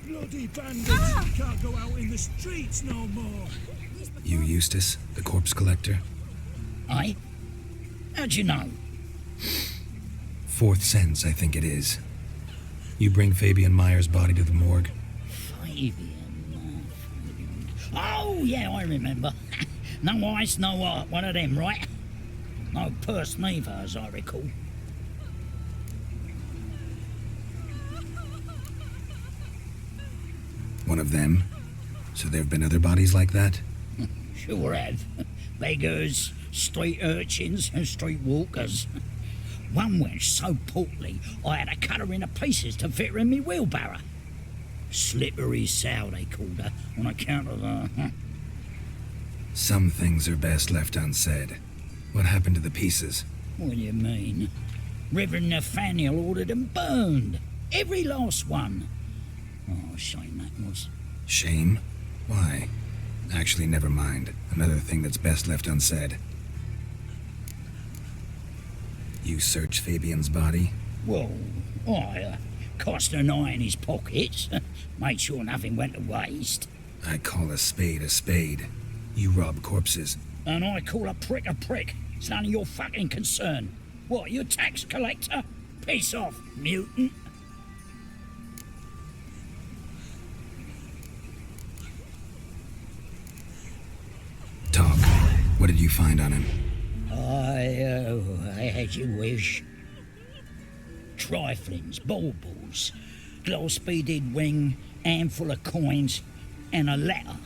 Bloody bandits can't go out in the streets no more. You Eustace, the corpse collector? Aye? How'd you know? Fourth sense, I think it is. You bring Fabian Meyer's body to the morgue? Fabian. Oh, yeah, I remember. No eyes, no heart, one of them, right? No purse neither, as I recall. One of them? So there have been other bodies like that? Sure have. Beggars, street urchins, and street walkers. One wench so portly, I had to cut her into pieces to fit her in me wheelbarrow. Slippery sow, they called her, on account of her. Some things are best left unsaid. What happened to the pieces? What do you mean? Reverend Nathaniel ordered them burned. Every last one. Oh, shame that was. Shame? Why? Actually, never mind. Another thing that's best left unsaid. You searched Fabian's body? Well, I cast an eye in his pockets. Made sure nothing went to waste. I call a spade a spade. You rob corpses. And I call a prick a prick. It's none of your fucking concern. What, you a tax collector? Piss off, mutant. Talk. What did you find on him? I had you wish. Triflings, baubles, glass-beaded ring, handful of coins, and a letter.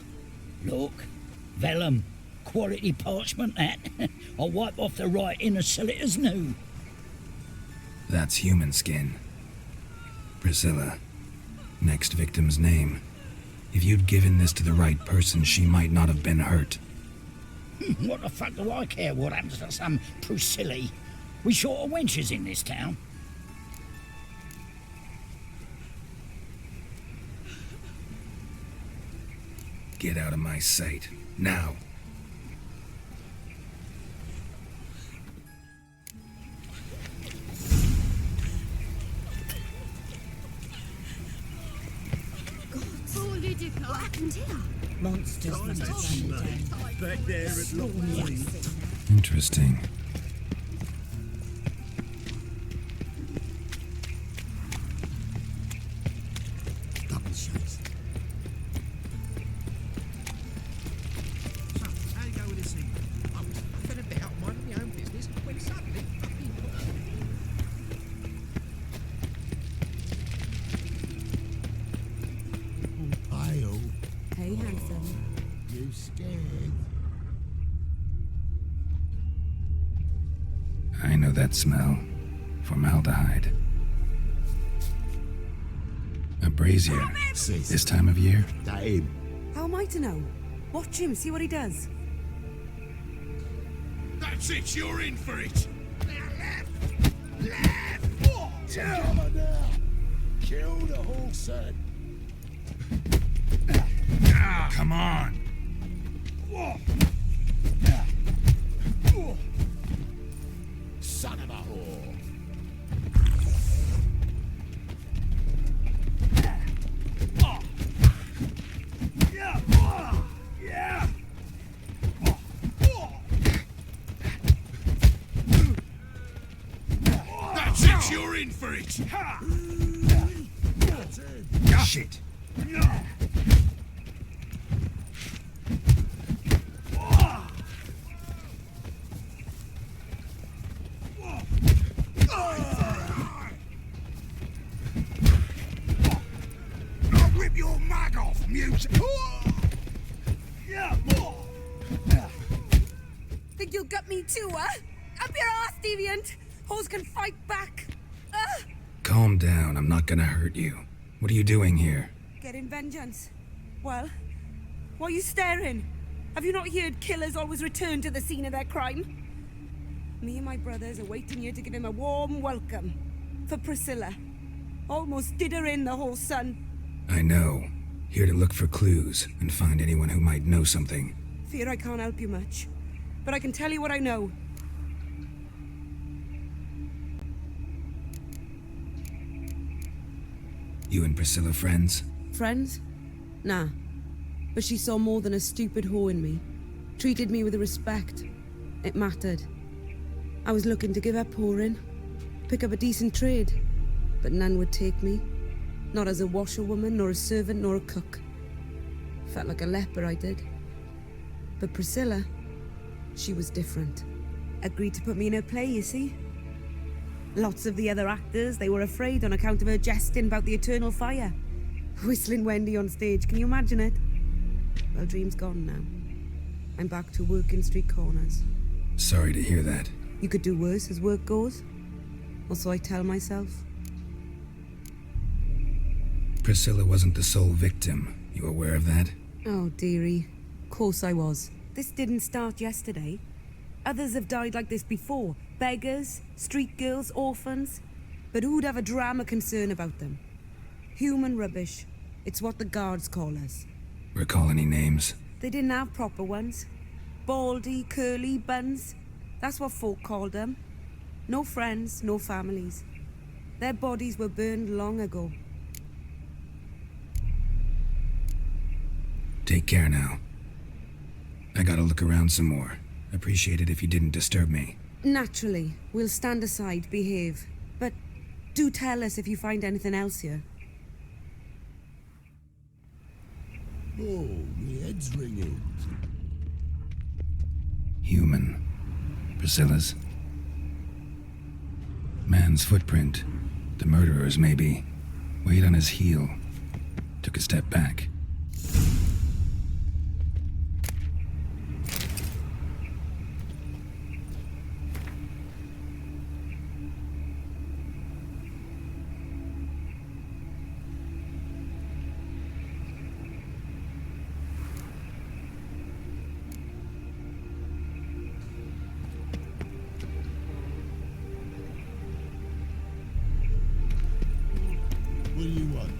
Look, vellum, quality parchment that. I'll wipe off the writing and sell it as new. That's human skin. Priscilla. Next victim's name. If you'd given this to the right person, she might not have been hurt. What the fuck do I care what happens to some Priscilla? We short of wenches in this town. Get out of my sight. Now. What happened here? Monsters from the Back there at Lock Interesting. Double shots. So, how you go with this thing? I fed about minding my own business when suddenly Pale. Hey, handsome. You scared? I know that smell. Formaldehyde. A brazier. This time of year? That him. How am I to know? Watch him, see what he does. That's it, you're in for it. Now left. Tell me now. Kill the whole son. Come on. Son of a whore. That's it, you're in for it. Shit. I'll rip your mag off, mute. Think you'll gut me too, huh? Up your ass, deviant! Hoes can fight back! Calm down, I'm not gonna hurt you. What are you doing here? Getting vengeance. Well, why are you staring? Have you not heard killers always return to the scene of their crime? Me and my brothers are waiting here to give him a warm welcome. For Priscilla. Almost did her in, the whole son. I know. Here to look for clues and find anyone who might know something. Fear I can't help you much. But I can tell you what I know. You and Priscilla friends? Friends? Nah. But she saw more than a stupid whore in me. Treated me with respect. It mattered. I was looking to give her pouring. Pick up a decent trade. But none would take me. Not as a washerwoman, nor a servant, nor a cook. Felt like a leper, I did. But Priscilla, she was different. Agreed to put me in her play, you see? Lots of the other actors, they were afraid on account of her jesting about the eternal fire. Whistling Wendy on stage, can you imagine it? Well, dream's gone now. I'm back to working street corners. Sorry to hear that. You could do worse as work goes. Or so I tell myself. Priscilla wasn't the sole victim. You aware of that? Oh, dearie. Course I was. This didn't start yesterday. Others have died like this before. Beggars, street girls, orphans. But who'd have a drama concern about them? Human rubbish. It's what the guards call us. Recall any names? They didn't have proper ones. Baldy, curly, buns. That's what folk called them. No friends, no families. Their bodies were burned long ago. Take care now. I gotta look around some more. Appreciate it if you didn't disturb me. Naturally, we'll stand aside, behave. But do tell us if you find anything else here. Oh, my head's ringing. Human. Priscilla's. Man's footprint. The murderer's, maybe. Weighed on his heel. Took a step back. What do you want?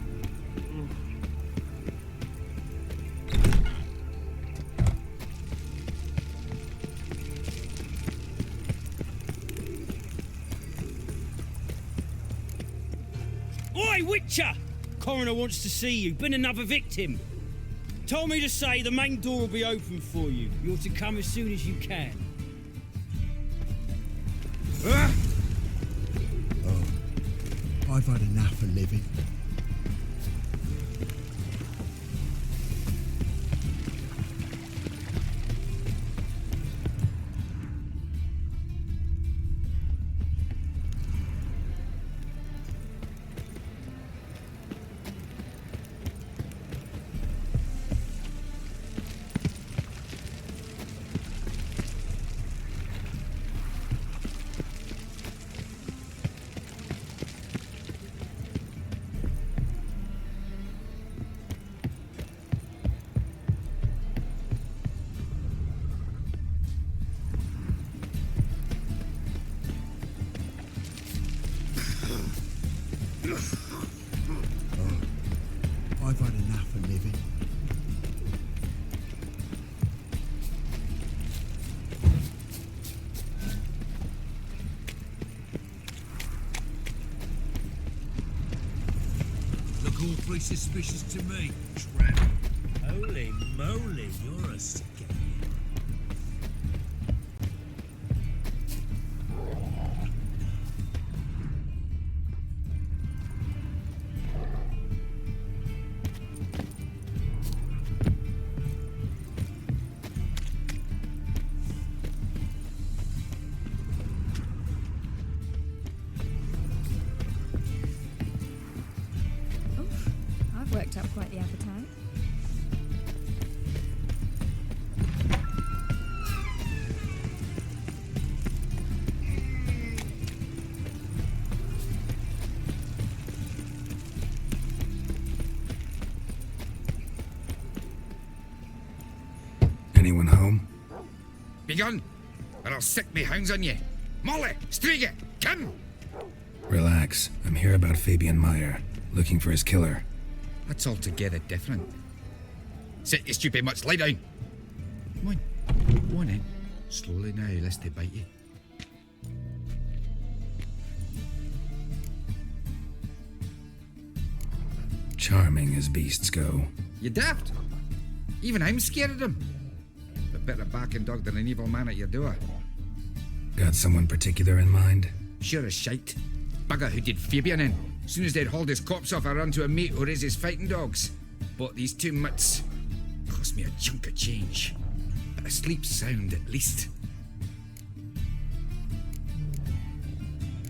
Oi, Witcher! Coroner wants to see you. Been another victim. Told me to say the main door will be open for you. You're to come as soon as you can. I've had enough of living. I've had enough of living. Look awfully suspicious to me, tramp. Holy moly, you're a sick one. Oof, I've worked up quite the appetite. Anyone home? Begone, or I'll sick me hounds on you. Molly, Striga, come! Relax. I'm here about Fabian Meyer, looking for his killer. That's altogether different. Sit your stupid mutts, lie down. Come on, go on in. Slowly now, lest they bite you. Charming as beasts go. You daft? Even I'm scared of them. But better backing dog than an evil man at your door. Got someone particular in mind? Sure as shite. Bugger who did Fabian in. Soon as they'd hauled his corpse off, I ran to a mate who raises fighting dogs. Bought these 2 mutts. Cost me a chunk of change. But a sleep sound at least.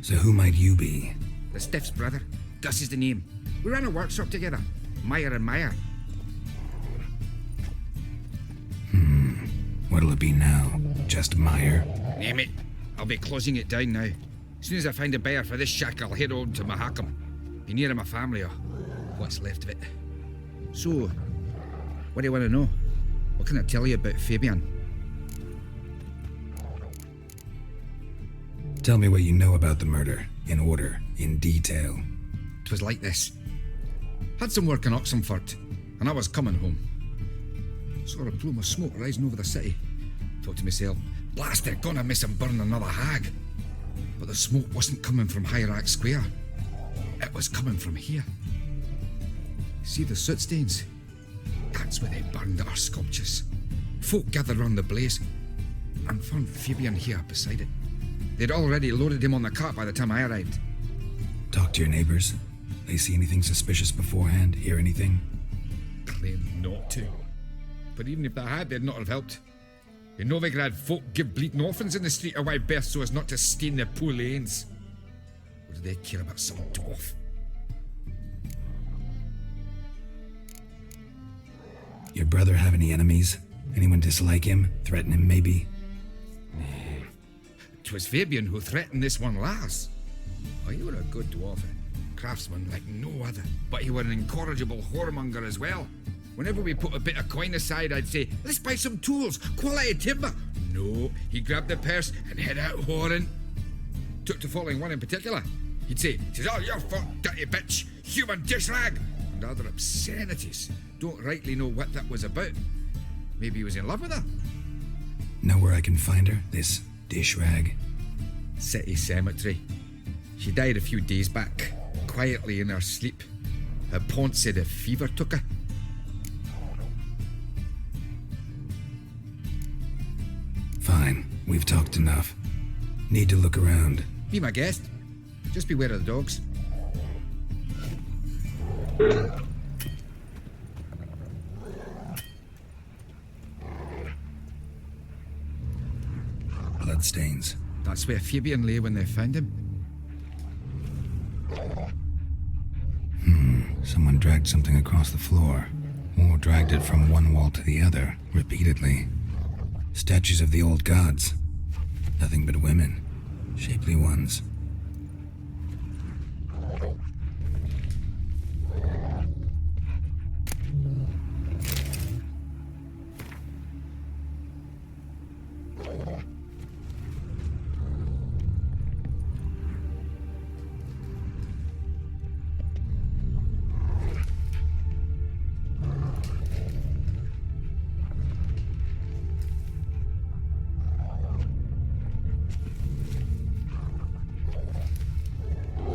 So who might you be? The Stiff's brother. Gus is the name. We ran a workshop together. Meyer and Meyer. What'll it be now? Just Meyer? Name it. I'll be closing it down now. As soon as I find a buyer for this shack, I'll head on to Mahakam. Be near my family or what's left of it. So, what do you want to know? What can I tell you about Fabian? Tell me what you know about the murder, in order, in detail. 'Twas like this. Had some work in Oxenford, and I was coming home. Saw a plume of smoke rising over the city. Thought to myself, blast, they're gonna miss and burn another hag. But the smoke wasn't coming from Hierarch Square. It was coming from here. See the soot stains? That's where they burned our sculptures. Folk gathered round the blaze and found Fabian here beside it. They'd already loaded him on the cart by the time I arrived. Talk to your neighbors. They see anything suspicious beforehand? Hear anything? Claimed not to. But even if they had, they'd not have helped. In Novigrad, folk give bleeding orphans in the street a wide berth so as not to stain their poor lanes. Or do they care about some dwarf? Your brother have any enemies? Anyone dislike him? Threaten him, maybe? 'Twas Fabian who threatened this one last. Oh, you were a good dwarf, craftsman like no other. But he were an incorrigible whoremonger as well. Whenever we put a bit of coin aside, I'd say, let's buy some tools, quality timber. No, he grabbed the purse and head out whoring. Took to following one in particular. He'd say, "'Tis all your fault, dirty bitch, human dish rag," and other obscenities. Don't rightly know what that was about. Maybe he was in love with her. Know where I can find her? This dish rag? City cemetery. She died a few days back, quietly in her sleep. Her pont said a fever took her. Fine, we've talked enough. Need to look around. Be my guest. Just beware of the dogs. Bloodstains. That's where Fabian lay when they found him. Someone dragged something across the floor. Or dragged it from one wall to the other, repeatedly. Statues of the old gods. Nothing but women. Shapely ones.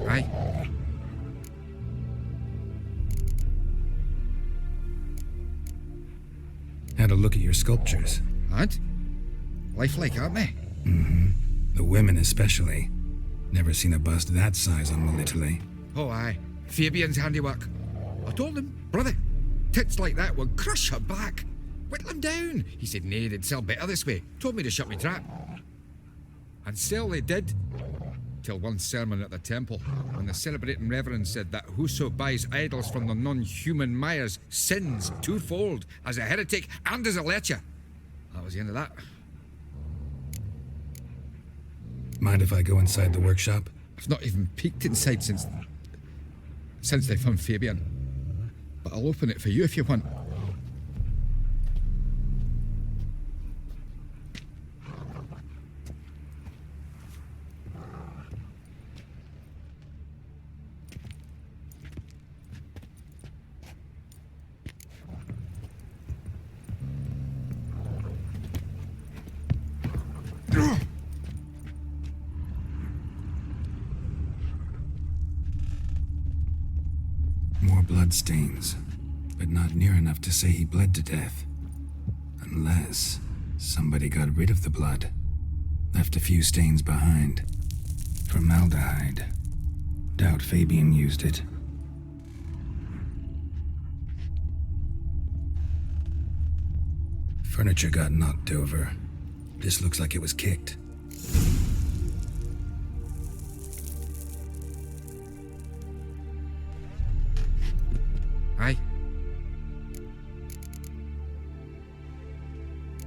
Right? Had a look at your sculptures. And? Lifelike, aren't they? The women especially. Never seen a bust that size on Melitele. Oh, aye. Fabian's handiwork. I told him, brother, tits like that would crush her back. Whittle him down. He said, nay, they'd sell better this way. Told me to shut me trap. And sell they did. Till one sermon at the temple, when the celebrating reverend said that whoso buys idols from the non-human Myers sins twofold, as a heretic and as a lecher. That was the end of that. Mind if I go inside the workshop? I've not even peeked inside since they found Fabian. But I'll open it for you if you want. More bloodstains, but not near enough to say he bled to death. Unless somebody got rid of the blood, left a few stains behind. Formaldehyde. Doubt Fabian used it. Furniture got knocked over. This looks like it was kicked. Aye.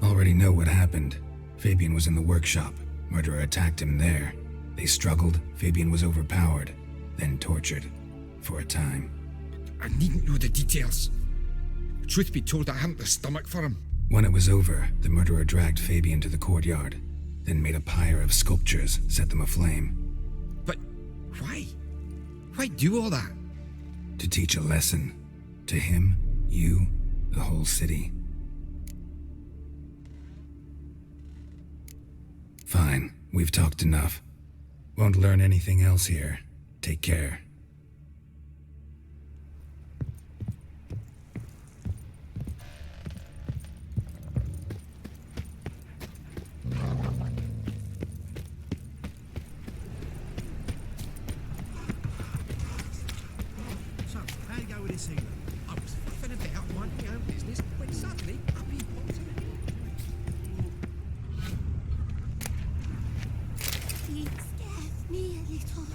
Already know what happened. Fabian was in the workshop. Murderer attacked him there. They struggled. Fabian was overpowered, then tortured. For a time. I needn't know the details. Truth be told, I hadn't the stomach for him. When it was over, the murderer dragged Fabian to the courtyard, then made a pyre of sculptures, set them aflame. But why? Why do all that? To teach a lesson. To him, you, the whole city. Fine, we've talked enough. Won't learn anything else here. Take care. So, how you go with this healer? I was fluffing about minding my own business when suddenly up he pops in. He scares me a little.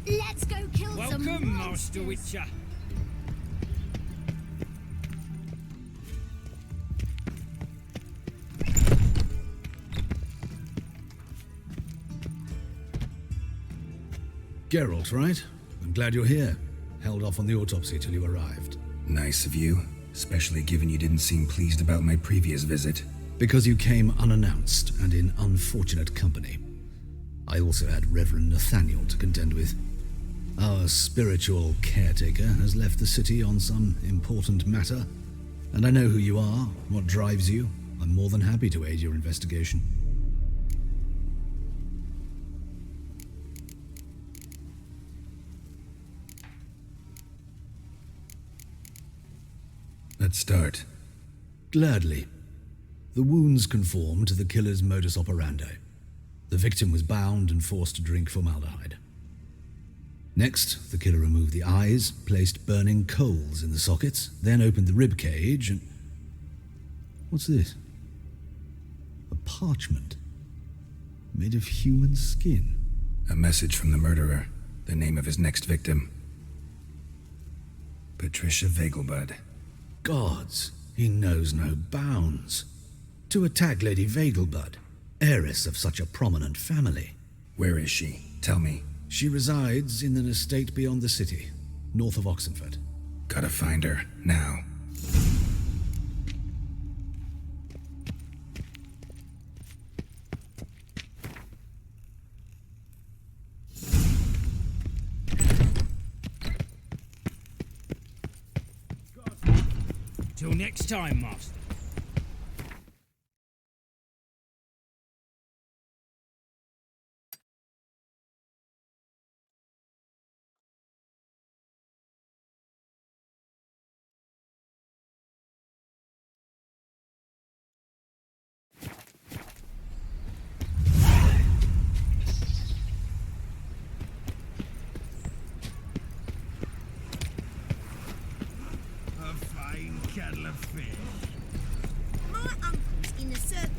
Let's go kill some Welcome, monsters. Master Witcher. Geralt, right? I'm glad you're here. Held off on the autopsy till you arrived. Nice of you, especially given you didn't seem pleased about my previous visit. Because you came unannounced and in unfortunate company. I also had Reverend Nathaniel to contend with. Our spiritual caretaker has left the city on some important matter, and I know who you are, what drives you. I'm more than happy to aid your investigation. Let's start. Gladly. The wounds conform to the killer's modus operandi. The victim was bound and forced to drink formaldehyde. Next, the killer removed the eyes, placed burning coals in the sockets, then opened the rib cage and... What's this? A parchment. Made of human skin. A message from the murderer. The name of his next victim. Patricia Vegelbud. Gods, he knows no bounds. To attack Lady Vegelbud, heiress of such a prominent family. Where is she? Tell me. She resides in an estate beyond the city, north of Oxenford. Gotta find her, now. Till next time, Master. A fine kettle of fish. My uncle's in the circus.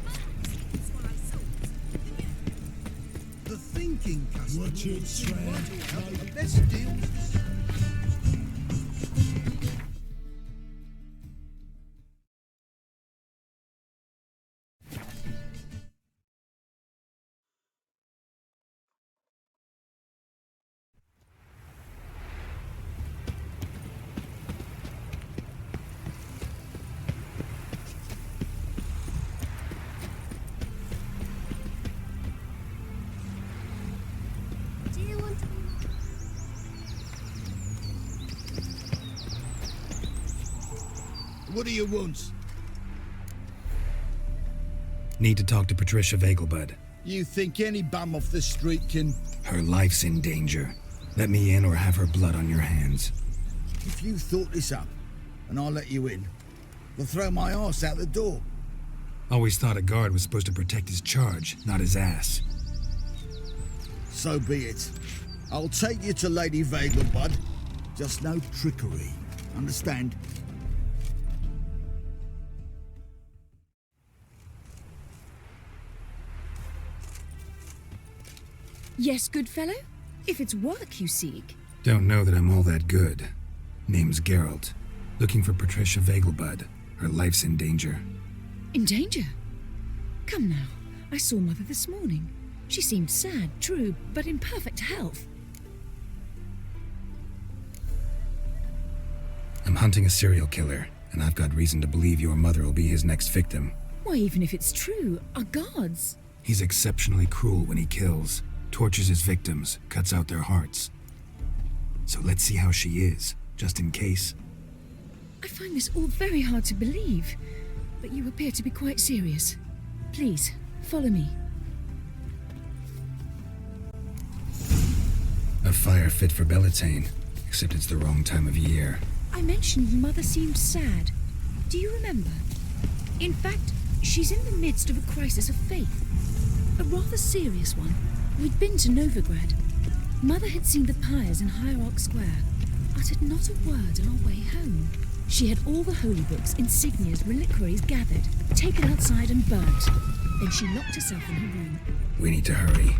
That's what I saw. The thinking customer. Watch it, Strand. The best deals. Do you want to... What do you want? Need to talk to Patricia Vegelbud. You think any bum off the street can... Her life's in danger. Let me in or have her blood on your hands. If you thought this up, and I'll let you in, they'll throw my arse out the door. Always thought a guard was supposed to protect his charge, not his ass. So be it. I'll take you to Lady Vegelbud. Just no trickery. Understand? Yes, good fellow? If it's work you seek. Don't know that I'm all that good. Name's Geralt. Looking for Patricia Vegelbud. Her life's in danger. In danger? Come now. I saw Mother this morning. She seemed sad, true, but in perfect health. I'm hunting a serial killer, and I've got reason to believe your mother will be his next victim. Why, even if it's true, our guards. He's exceptionally cruel when he kills, tortures his victims, cuts out their hearts. So let's see how she is, just in case. I find this all very hard to believe, but you appear to be quite serious. Please, follow me. A fire fit for Bellatane, except it's the wrong time of year. I mentioned Mother seemed sad. Do you remember? In fact, she's in the midst of a crisis of faith. A rather serious one. We'd been to Novigrad. Mother had seen the pyres in Hierarch Square, uttered not a word on our way home. She had all the holy books, insignias, reliquaries gathered, taken outside and burnt. Then she locked herself in her room. We need to hurry.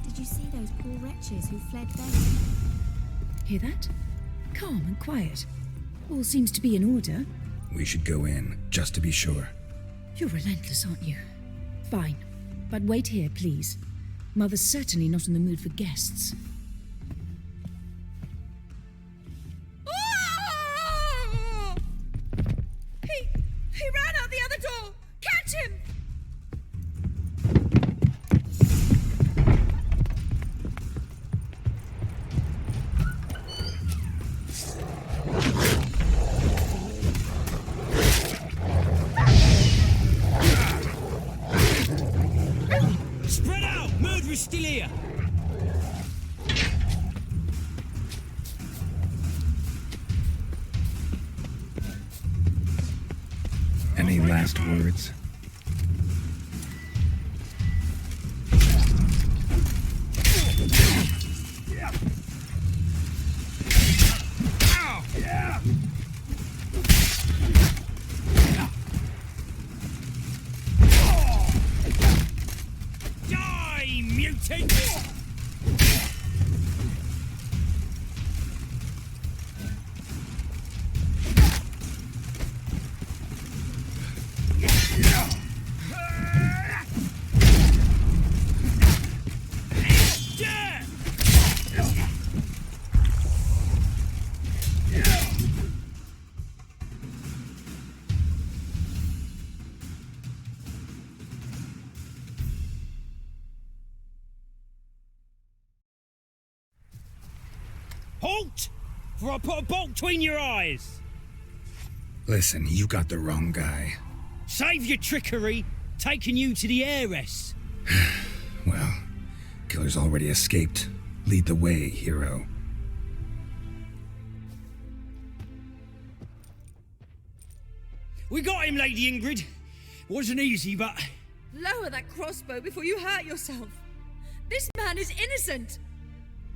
Did you see those poor wretches who fled begging? Hear that? Calm and quiet. All seems to be in order. We should go in, just to be sure. You're relentless, aren't you? Fine. But wait here, please. Mother's certainly not in the mood for guests. Oh! He ran out the other door! Catch him! Spread out! Murderer's still here! Any last words? Die, mutant! Halt! For I put a bolt between your eyes! Listen, you got the wrong guy. Save your trickery, taking you to the heiress. Well, killer's already escaped. Lead the way, hero. We got him, Lady Ingrid. Wasn't easy, but... Lower that crossbow before you hurt yourself. This man is innocent.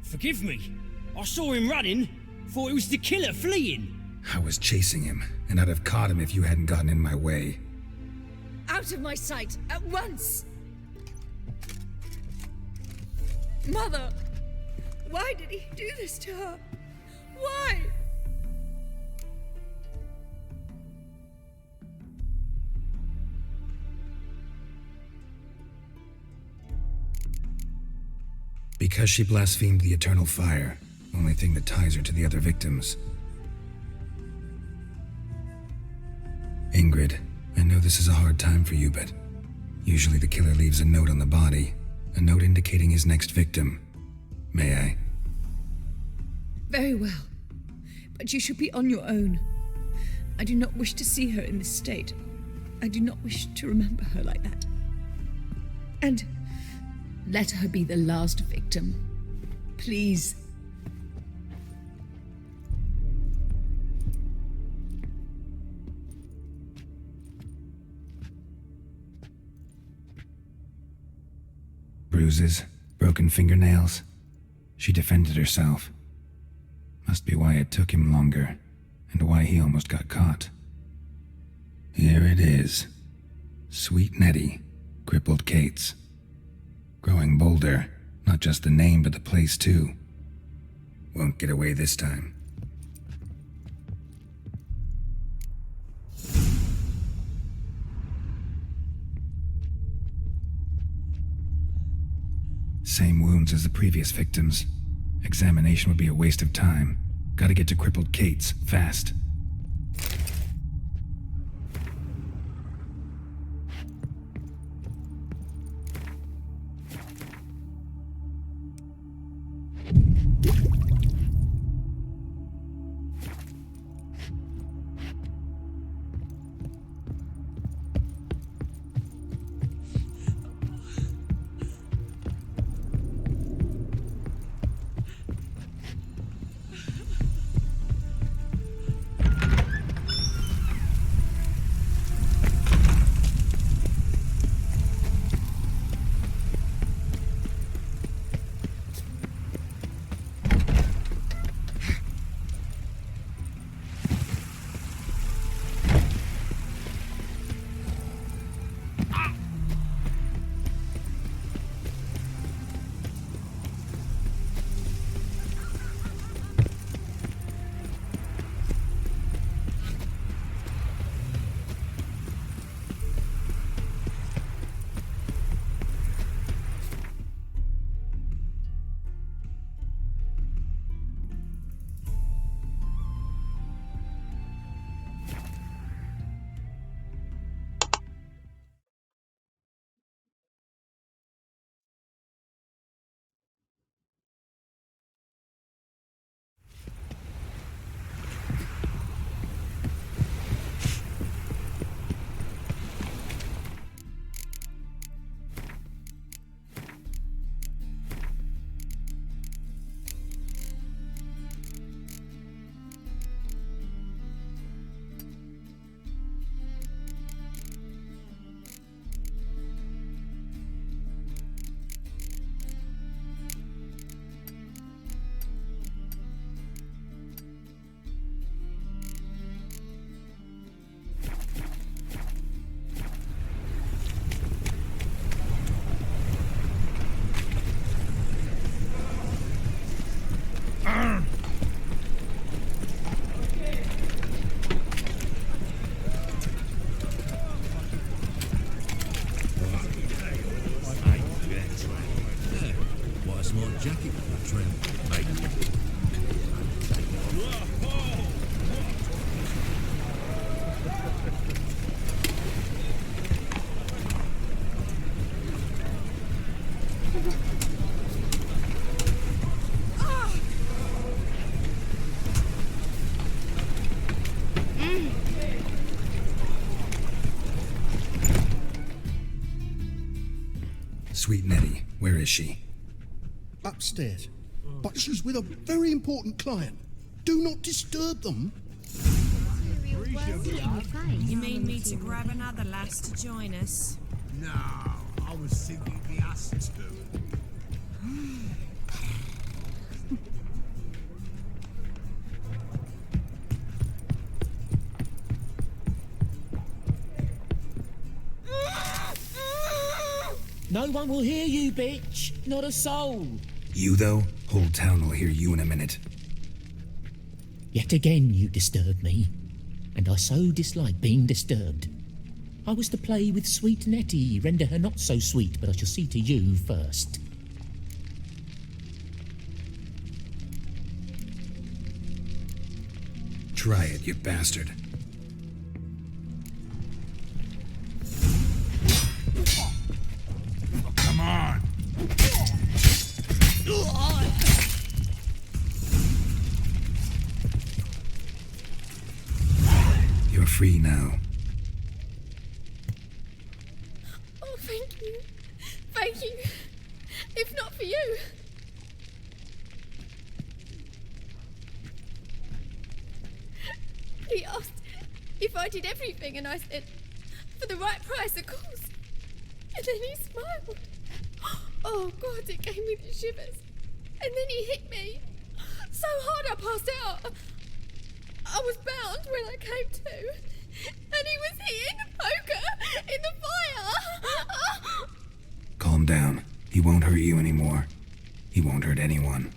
Forgive me. I saw him running. Thought it was the killer fleeing. I was chasing him, and I'd have caught him if you hadn't gotten in my way. Out of my sight, at once! Mother! Why did he do this to her? Why? Because she blasphemed the eternal fire, only thing that ties her to the other victims. Ingrid, I know this is a hard time for you, but usually the killer leaves a note on the body. A note indicating his next victim. May I? Very well. But you should be on your own. I do not wish to see her in this state. I do not wish to remember her like that. And let her be the last victim. Please. Bruises, broken fingernails. She defended herself. Must be why it took him longer, and why he almost got caught. Here it is. Sweet Nettie, crippled Kate's. Growing bolder, not just the name but the place too. Won't get away this time. Same wounds as the previous victims. Examination would be a waste of time. Gotta get to crippled Kate's, fast. Sweet Nettie, where is she? Upstairs. But she's with a very important client. Do not disturb them. You mean me to grab another lass to join us? No, I was thinking the us two. No one will hear you, bitch. Not a soul. You, though? Whole town will hear you in a minute. Yet again you disturb me, and I so dislike being disturbed. I was to play with sweet Nettie, render her not so sweet, but I shall see to you first. Try it, you bastard. Come on. free now. Oh, thank you. Thank you. If not for you. He asked if I did everything, and I said, for the right price, of course. And then he smiled. Oh, God, it gave me the shivers. And then he hit me so hard I passed out. I was bound when I came to. And he was hitting the poker in the fire. Calm down. He won't hurt you anymore. He won't hurt anyone.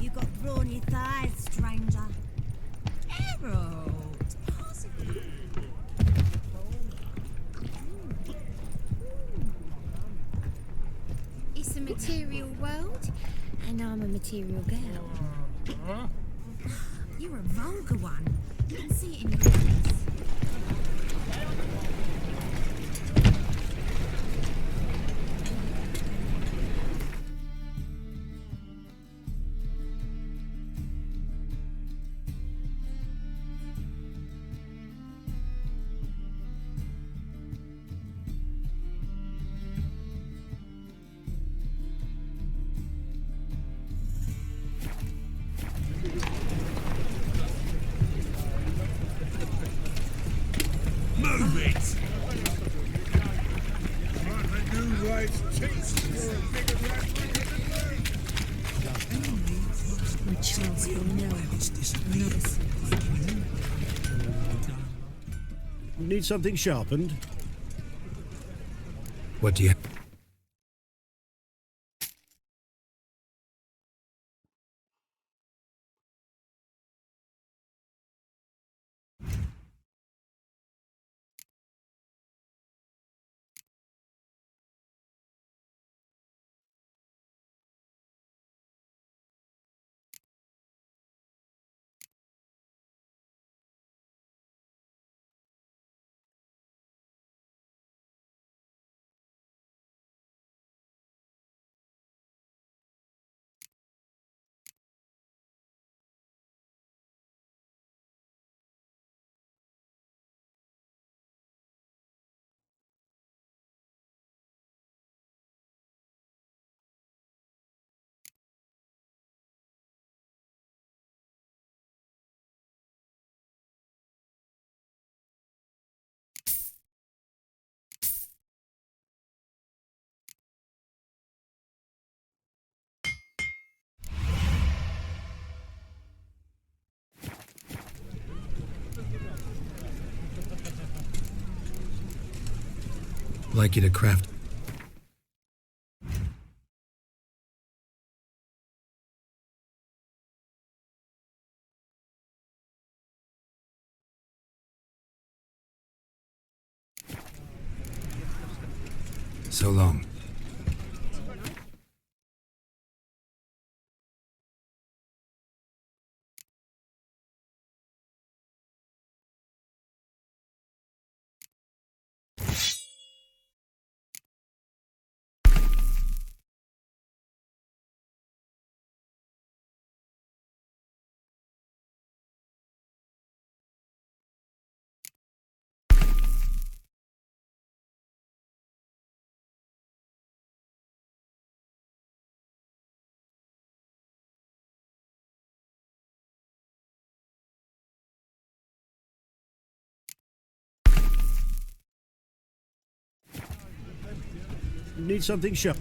You got brawny thighs, stranger. Harold, pass it on. It's a material world, and I'm a material girl. You're a vulgar one. You can see it in your face. Move it! Need something sharpened? What do you... Like you to craft... So long. Need something sharp.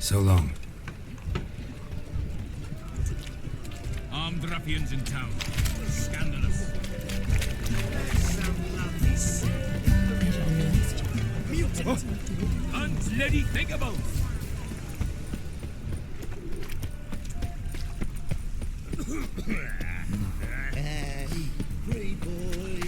So long. Armed ruffians in town. Scandalous. Some lovely mutant. Unbloody thinkable. Pretty boy.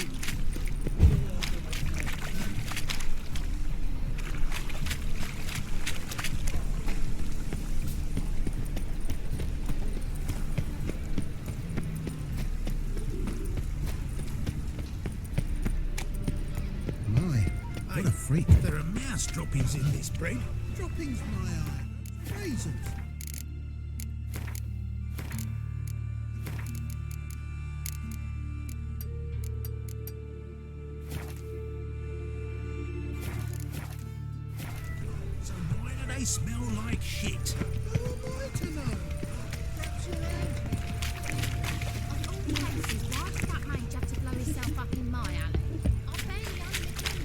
What a freak. There are mouse droppings in this bread. Droppings, my eye. Raisins. So why do they smell like shit? Who am I to know? Perhaps your hand. Of all places, why did that mage have to blow himself up in my alley? I barely understand.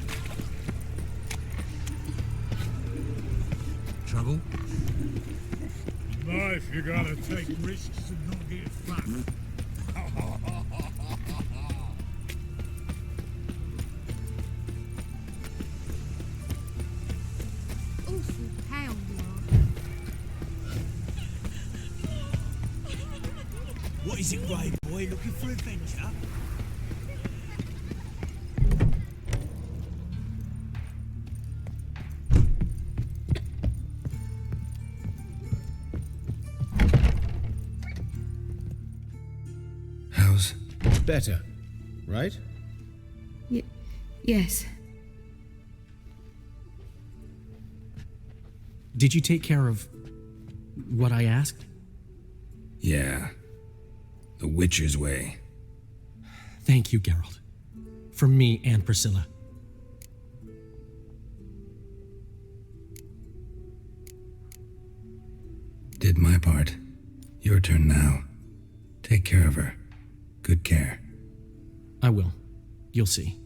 Trouble? Life, you gotta take risks and not get fucked. Awful pale you are. What is it, Grey Boy? Looking for adventure? How's... Better, right? Yes. Did you take care of what I asked? Yeah. The Witcher's way. Thank you, Geralt. From me and Priscilla. Did my part. Your turn now. Take care of her. Good care. I will. You'll see.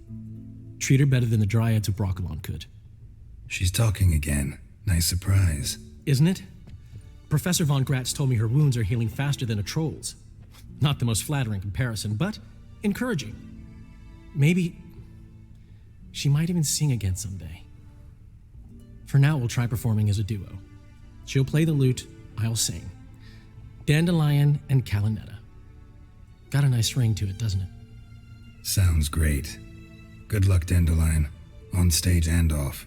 Treat her better than the Dryads of Broccolon could. She's talking again. Nice surprise. Isn't it? Professor von Gratz told me her wounds are healing faster than a troll's. Not the most flattering comparison, but encouraging. Maybe she might even sing again someday. For now, we'll try performing as a duo. She'll play the lute, I'll sing. Dandelion and Calinetta. Got a nice ring to it, doesn't it? Sounds great. Good luck, Dandelion. On stage and off.